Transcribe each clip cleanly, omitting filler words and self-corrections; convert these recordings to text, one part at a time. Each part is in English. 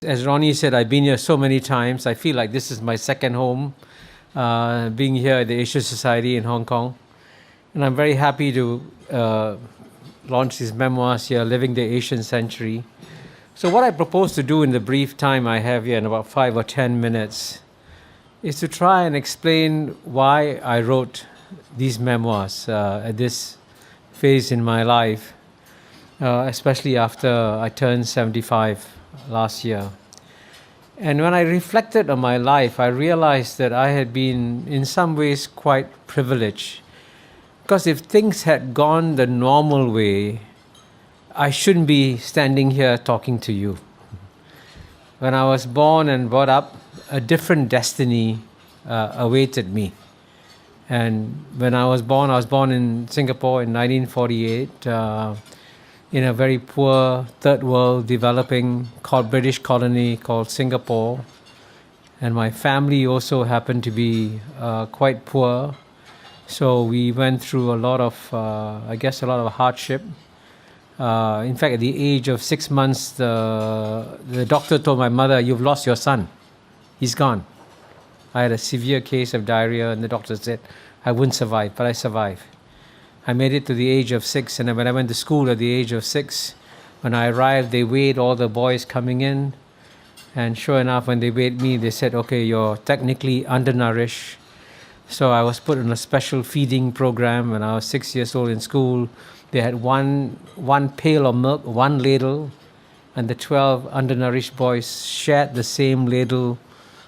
As Ronnie said, I've been here so many times. I feel like this is my second home, being here at the Asia Society in Hong Kong. And I'm very happy to launch these memoirs here, Living the Asian Century. So what I propose to do in the brief time I have here, in about 5 or 10 minutes, is to try and explain why I wrote these memoirs at this phase in my life, especially after I turned 75 last year. And when I reflected on my life, I realized that I had been in some ways quite privileged. Because if things had gone the normal way, I shouldn't be standing here talking to you. When I was born and brought up, a different destiny awaited me. And when I was born in Singapore in 1948, in a very poor third world developing British colony called Singapore. And my family also happened to be quite poor. So we went through a lot of hardship. In fact, at the age of 6 months, the doctor told my mother, "You've lost your son. He's gone." I had a severe case of diarrhea, and the doctor said I wouldn't survive, but I survived. I made it to the age of 6, and when I went to school at the age of 6, when I arrived, they weighed all the boys coming in. And sure enough, when they weighed me, they said, "Okay, you're technically undernourished." So I was put on a special feeding program when I was 6 years old in school. They had one pail of milk, one ladle, and the 12 undernourished boys shared the same ladle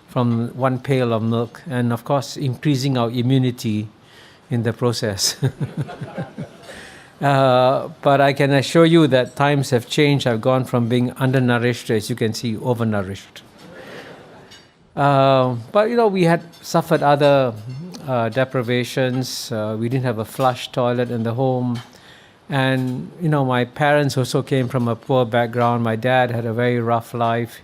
from one pail of milk, and of course, increasing our immunity in the process. But I can assure you that times have changed. I've gone from being undernourished to, as you can see, overnourished. But we had suffered other deprivations. We didn't have a flush toilet in the home. And my parents also came from a poor background. My dad had a very rough life.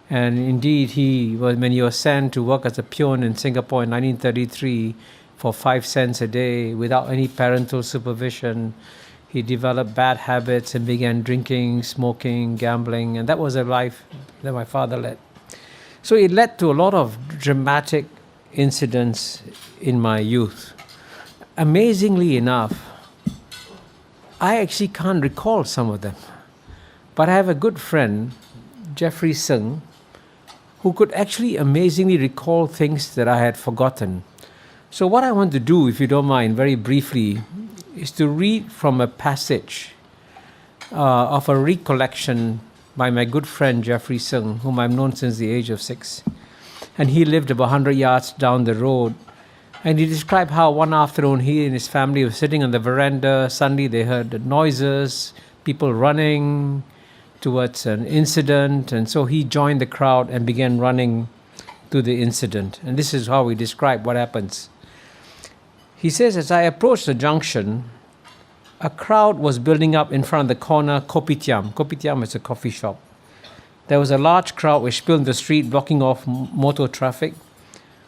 And indeed, when he was sent to work as a peon in Singapore in 1933, for 5 cents a day without any parental supervision, he developed bad habits and began drinking, smoking, gambling, and that was a life that my father led. So it led to a lot of dramatic incidents in my youth. Amazingly enough, I actually can't recall some of them, but I have a good friend, Jeffrey Sung, who could actually amazingly recall things that I had forgotten. So what I want to do, if you don't mind, very briefly, is to read from a passage of a recollection by my good friend Jeffrey Sung, whom I've known since the age of 6. And he lived about 100 yards down the road. And he described how one afternoon he and his family were sitting on the veranda. Suddenly they heard the noises, people running towards an incident. And so he joined the crowd and began running to the incident. And this is how he described what happens. He says, "As I approached the junction, a crowd was building up in front of the corner Kopitiam. Kopitiam is a coffee shop. There was a large crowd which spilled in the street, blocking off motor traffic.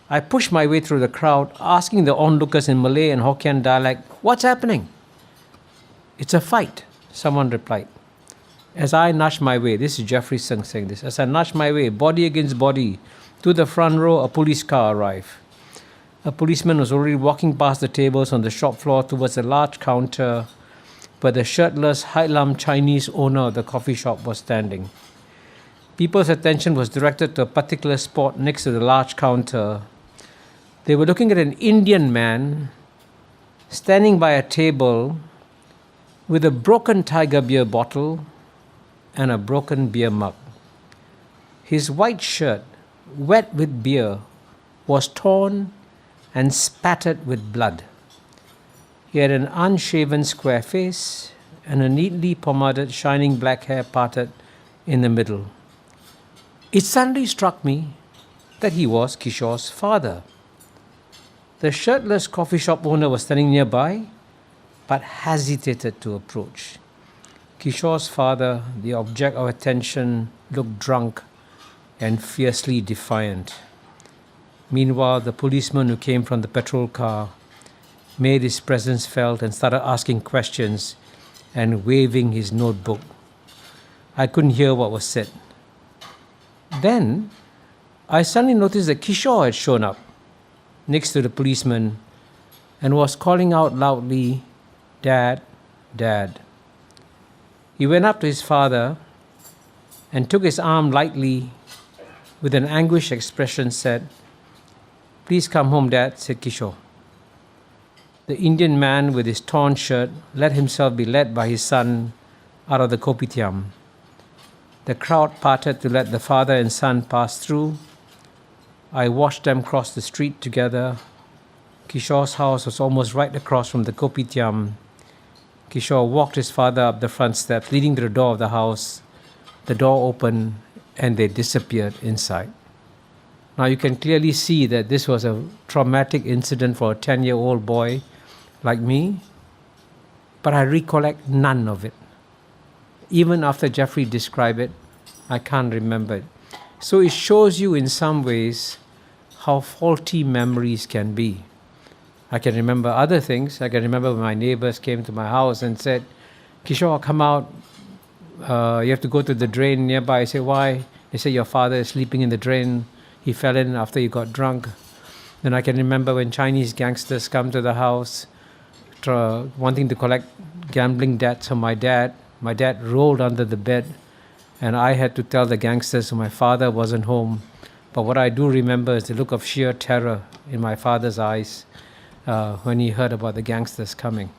I pushed my way through the crowd, asking the onlookers in Malay and Hokkien dialect, 'What's happening?' 'It's a fight,' someone replied. As I nudged my way," this is Jeffrey Sung saying this, "as I nudged my way, body against body, to the front row, a police car arrived. A policeman was already walking past the tables on the shop floor towards a large counter where the shirtless Hailam Chinese owner of the coffee shop was standing. People's attention was directed to a particular spot next to the large counter. They were looking at an Indian man standing by a table with a broken Tiger beer bottle and a broken beer mug. His white shirt, wet with beer, was torn and spattered with blood. He had an unshaven square face and a neatly pomaded shining black hair parted in the middle. It suddenly struck me that he was Kishore's father. The shirtless coffee shop owner was standing nearby, but hesitated to approach. Kishore's father, the object of attention, looked drunk and fiercely defiant. Meanwhile, the policeman who came from the patrol car made his presence felt and started asking questions and waving his notebook. I couldn't hear what was said. Then I suddenly noticed that Kishore had shown up next to the policeman and was calling out loudly, "Dad, Dad." He went up to his father and took his arm lightly with an anguished expression said, "Please come home, Dad," said Kishore. The Indian man with his torn shirt let himself be led by his son out of the kopitiam. The crowd parted to let the father and son pass through. I watched them cross the street together. Kishore's house was almost right across from the kopitiam. Kishore walked his father up the front steps, leading to the door of the house. The door opened and they disappeared inside. Now you can clearly see that this was a traumatic incident for a 10-year-old boy like me, but I recollect none of it. Even after Jeffrey described it, I can't remember it. So it shows you in some ways how faulty memories can be. I can remember other things. I can remember when my neighbors came to my house and said, "Kishore, come out. You have to go to the drain nearby." I say, "Why?" They say, "Your father is sleeping in the drain. He fell in after he got drunk." Then I can remember when Chinese gangsters come to the house wanting to collect gambling debts from my dad. My dad rolled under the bed and I had to tell the gangsters my father wasn't home. But what I do remember is the look of sheer terror in my father's eyes when he heard about the gangsters coming.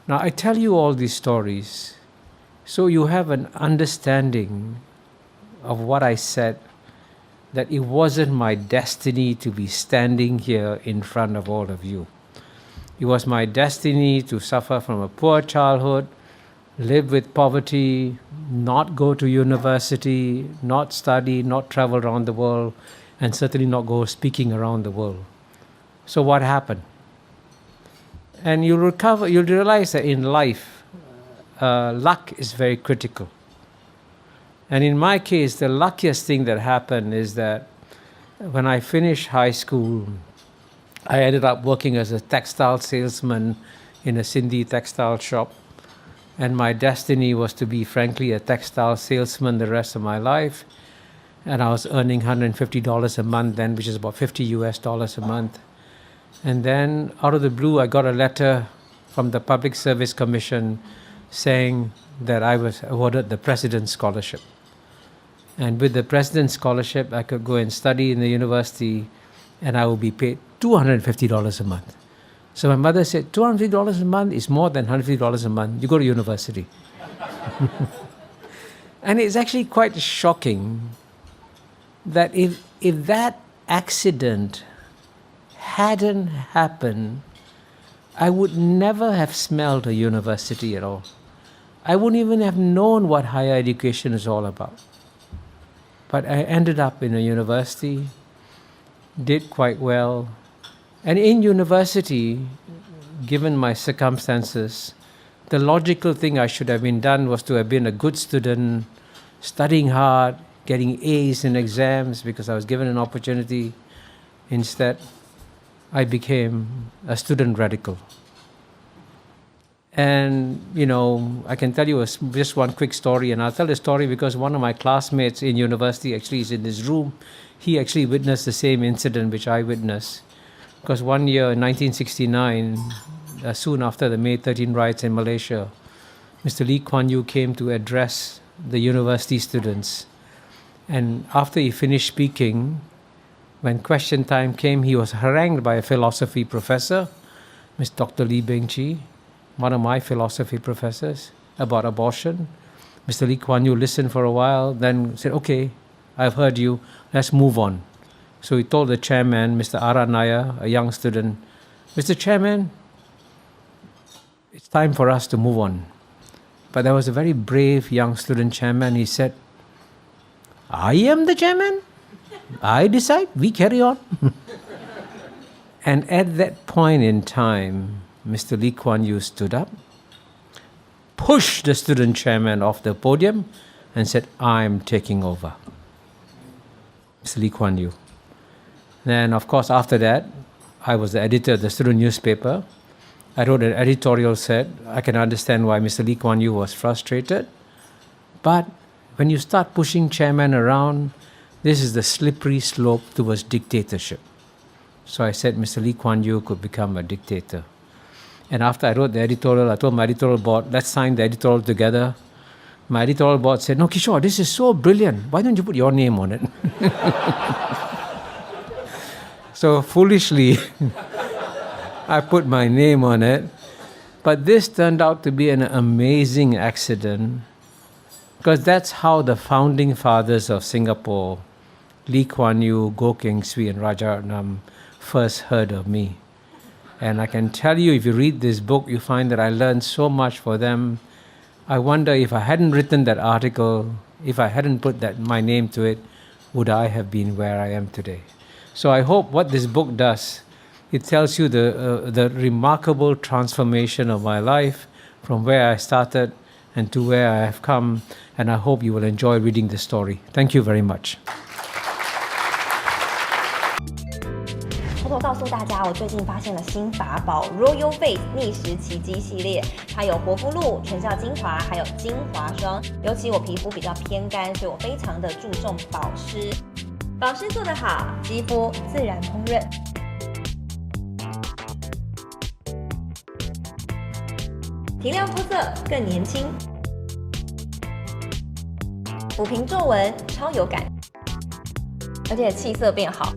Now I tell you all these stories so you have an understanding of what I said, that it wasn't my destiny to be standing here in front of all of you. It was my destiny to suffer from a poor childhood, live with poverty, not go to university, not study, not travel around the world, and certainly not go speaking around the world. So what happened? And you'll realize that in life, luck is very critical. And in my case, the luckiest thing that happened is that when I finished high school, I ended up working as a textile salesman in a Sindhi textile shop. And my destiny was to be, frankly, a textile salesman the rest of my life. And I was earning $150 a month then, which is about $50 a month. And then, out of the blue, I got a letter from the Public Service Commission saying that I was awarded the President's Scholarship. And with the President's Scholarship, I could go and study in the university, and I would be paid $250 a month. So my mother said, $250 a month is more than $150 a month. You go to university. And it's actually quite shocking that if that accident hadn't happened, I would never have smelled a university at all. I wouldn't even have known what higher education is all about. But I ended up in a university, did quite well. And in university, given my circumstances, the logical thing I should have been done was to have been a good student, studying hard, getting A's in exams because I was given an opportunity. Instead, I became a student radical. And, I can tell you just one quick story, and I'll tell the story because one of my classmates in university actually is in this room. He actually witnessed the same incident which I witnessed. Because one year in 1969, soon after the May 13 riots in Malaysia, Mr. Lee Kuan Yew came to address the university students. And after he finished speaking, when question time came, he was harangued by a philosophy professor, Ms. Dr. Lee Beng Chi, one of my philosophy professors, about abortion. Mr. Lee Kuan Yew listened for a while, then said, "Okay, I've heard you, let's move on." So he told the chairman, Mr. Aranaya, a young student, "Mr. Chairman, it's time for us to move on." But there was a very brave young student chairman. He said, "I am the chairman. I decide. We carry on." And at that point in time, Mr. Lee Kuan Yew stood up, pushed the student chairman off the podium, and said, "I'm taking over." Mr. Lee Kuan Yew. Then, of course, after that, I was the editor of the student newspaper. I wrote an editorial said, I can understand why Mr. Lee Kuan Yew was frustrated. But when you start pushing chairman around, this is the slippery slope towards dictatorship. So I said Mr. Lee Kuan Yew could become a dictator. And after I wrote the editorial, I told my editorial board, let's sign the editorial together. My editorial board said, no, Kishore, this is so brilliant. Why don't you put your name on it? So foolishly, I put my name on it. But this turned out to be an amazing accident, because that's how the founding fathers of Singapore, Lee Kuan Yew, Goh Keng Swee, and Rajaratnam, first heard of me. And I can tell you, if you read this book, you find that I learned so much for them. I wonder if I hadn't written that article, if I hadn't put my name to it, would I have been where I am today? So I hope what this book does, it tells you the remarkable transformation of my life from where I started and to where I have come, and I hope you will enjoy reading the story. Thank you very much. 偷偷告诉大家，我最近发现了新法宝 Royal Face 逆时奇迹系列，它有活肤露、全效精华，还有精华霜。尤其我皮肤比较偏干，所以我非常的注重保湿。保湿做得好，肌肤自然烹饪。提亮肤色更年轻，抚平皱纹超有感，而且气色变好。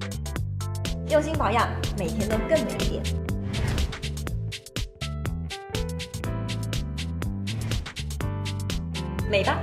用心保养，每天都更美一点。美吧。